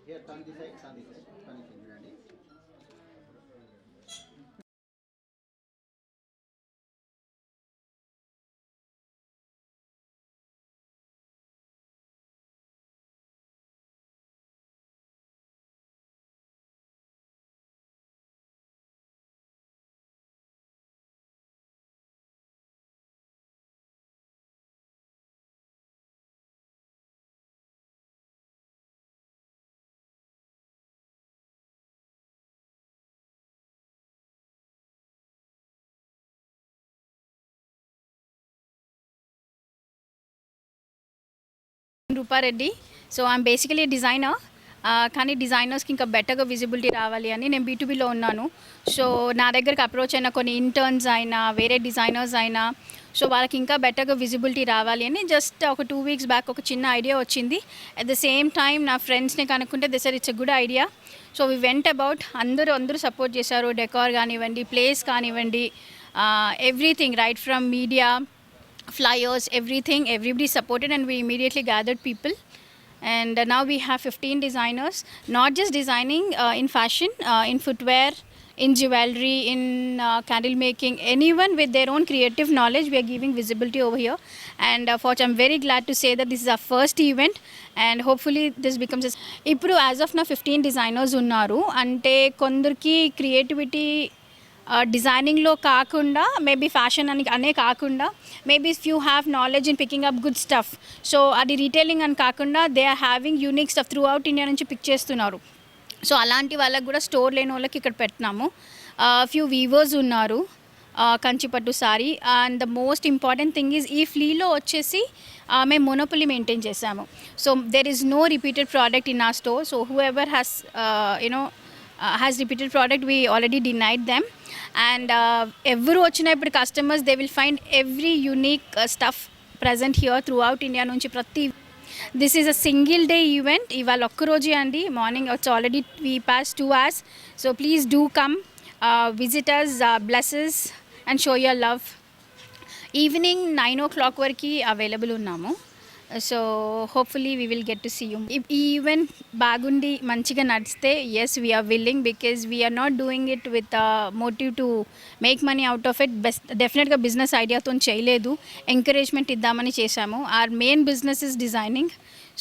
Here, turn this side, turn this side, turn it in, Randy. Rupa Reddy. So I'm basically designer. కానీ డిజైనర్స్కి ఇంకా బెటర్గా visibility రావాలి అని నేను B2Bలో ఉన్నాను. సో నా దగ్గరికి అప్రోచ్ అయిన కొన్ని ఇంటర్న్స్ అయినా వేరే డిజైనర్స్ అయినా సో వాళ్ళకి ఇంకా బెటర్గా విజిబిలిటీ రావాలి అని జస్ట్ ఒక 2 వీక్స్ బ్యాక్ ఒక చిన్న ఐడియా వచ్చింది. అట్ ద సేమ్ టైం నా ఫ్రెండ్స్ని కనుక్కుంటే they said it's a good idea. So we went about అందరూ సపోర్ట్ చేశారు. డెకార్ కానివ్వండి, ప్లేస్ కానివ్వండి, everything right from media, flyers, everything, everybody supported, and we immediately gathered people. And now we have 15 designers, not just designing in fashion, in footwear, in jewelry, in candle making, anyone with their own creative knowledge, we are giving visibility over here. And I'm very glad to say that this is our first event, and hopefully this becomes ఇప్పుడు as of now 15 designers ఉన్నారు. అంటే కొందరికి creativity డిజైనింగ్లో కాకుండా maybe fashion అనే కాకుండా maybe if you have knowledge in picking up good stuff, so అది retailing అని కాకుండా they are having unique stuff throughout India నుంచి పిక్ చేస్తున్నారు. సో అలాంటి వాళ్ళకి కూడా స్టోర్ లేని వాళ్ళకి ఇక్కడ పెట్టినాము. ఫ్యూ వీవర్స్ ఉన్నారు, కంచిపట్టు sari. And the most important thing is ఈ ఫ్లీలో వచ్చేసి మేము మొనోపొలీ మెయింటైన్ చేసాము. So there is no repeated product in ఆ store. So whoever has has repeated product, we already denied them. And every ochina ippudu customers, they will find every unique stuff present here throughout India nunchi prati. This is a single day event. Ival okka roju andi morning, it's already we passed 2 hours. So please do come, visit us, bless us and show your love. Evening 9 o'clock variki available unnamu. So hopefully we will get to see you. ఈ event బాగుండి మంచిగా నడిస్తే as we're willing, because we're not doing it with motive to make money out of it. డెఫినెట్గా business ఐడియాతో చేయలేదు, encouragement ఇద్దామని చేశాము. Our main business is designing.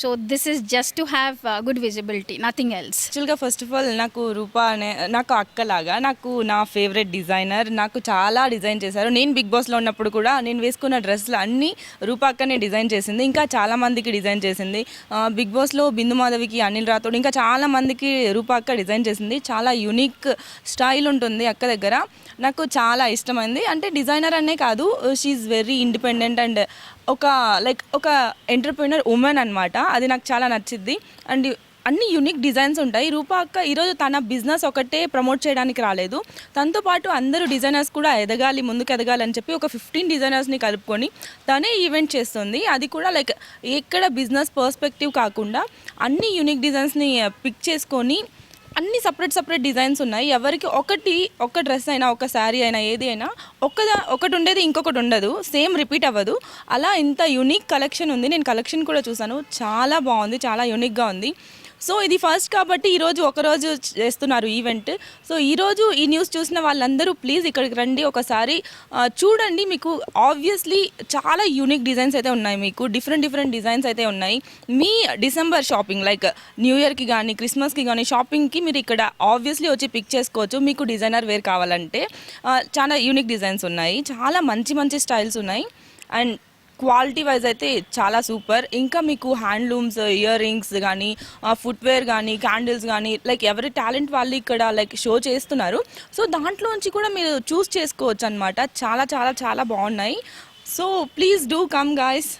So this is just to have good visibility, nothing else. యాక్చువల్గా first of all నాకు రూపా అనే నాకు అక్కలాగా నాకు నా ఫేవరెట్ డిజైనర్, నాకు చాలా డిజైన్ చేశారు. నేను బిగ్ బాస్లో ఉన్నప్పుడు కూడా నేను వేసుకున్న డ్రెస్సులు అన్నీ రూపా అక్కనే డిజైన్ చేసింది, ఇంకా చాలా మందికి డిజైన్ చేసింది. బిగ్ బాస్లో బిందు మాధవికి, అనిల్ రాథోడ్, ఇంకా చాలా మందికి రూపా అక్క డిజైన్ చేసింది. చాలా యూనిక్ స్టైల్ ఉంటుంది అక్క దగ్గర, నాకు చాలా ఇష్టమైంది. అంటే డిజైనర్ అనే కాదు, షీఈ్ వెరీ ఇండిపెండెంట్ అండ్ ఒక ఎంటర్ప్రినర్ ఉమెన్ అనమాట. అది నాకు చాలా నచ్చింది. అండ్ అన్ని యూనిక్ డిజైన్స్ ఉంటాయి. రూపా అక్క ఈరోజు తన బిజినెస్ ఒకటే ప్రమోట్ చేయడానికి రాలేదు, తనతో పాటు అందరూ డిజైనర్స్ కూడా ఎదగాలి, ముందుకు ఎదగాలి అని చెప్పి ఒక 15 డిజైనర్స్ని కలుపుకొని తనే ఈవెంట్ చేస్తుంది. అది కూడా ఎక్కడ బిజినెస్ పర్స్పెక్టివ్ కాకుండా అన్ని యూనిక్ డిజైన్స్ని పిక్ చేసుకొని అన్ని సపరేట్ డిజైన్స్ ఉన్నాయి. ఎవరికి ఒక డ్రెస్ అయినా, ఒక శారీ అయినా, ఏది అయినా ఒకటి ఉండేది ఇంకొకటి ఉండదు, సేమ్ రిపీట్ అవ్వదు. అలా ఇంత యూనిక్ కలెక్షన్ ఉంది. నేను కలెక్షన్ కూడా చూసాను, చాలా బాగుంది, చాలా యూనిక్గా ఉంది. సో ఇది ఫస్ట్ కాబట్టి ఈరోజు ఒకరోజు చేస్తున్నారు ఈవెంట్. సో ఈరోజు ఈ న్యూస్ చూసిన వాళ్ళందరూ ప్లీజ్ ఇక్కడికి రండి, ఒకసారి చూడండి. మీకు ఆబ్వియస్లీ చాలా యూనిక్ డిజైన్స్ అయితే ఉన్నాయి, మీకు డిఫరెంట్ డిజైన్స్ అయితే ఉన్నాయి. మీ డిసెంబర్ షాపింగ్ న్యూ ఇయర్కి కానీ క్రిస్మస్కి కానీ షాపింగ్కి మీరు ఇక్కడ ఆబ్వియస్లీ వచ్చి పిక్ చేసుకోవచ్చు. మీకు డిజైనర్ వేర్ కావాలంటే చాలా యూనిక్ డిజైన్స్ ఉన్నాయి, చాలా మంచి స్టైల్స్ ఉన్నాయి. అండ్ క్వాలిటీ వైజ్ అయితే చాలా సూపర్. ఇంకా మీకు హ్యాండ్లూమ్స్, ఇయర్ రింగ్స్ కానీ, ఫుట్వేర్ కానీ, క్యాండిల్స్ కానీ, ఎవరి టాలెంట్ వాళ్ళు ఇక్కడ షో చేస్తున్నారు. సో దాంట్లోంచి కూడా మీరు చూస్ చేసుకోవచ్చు అనమాట. చాలా బాగున్నాయి. So please do come guys.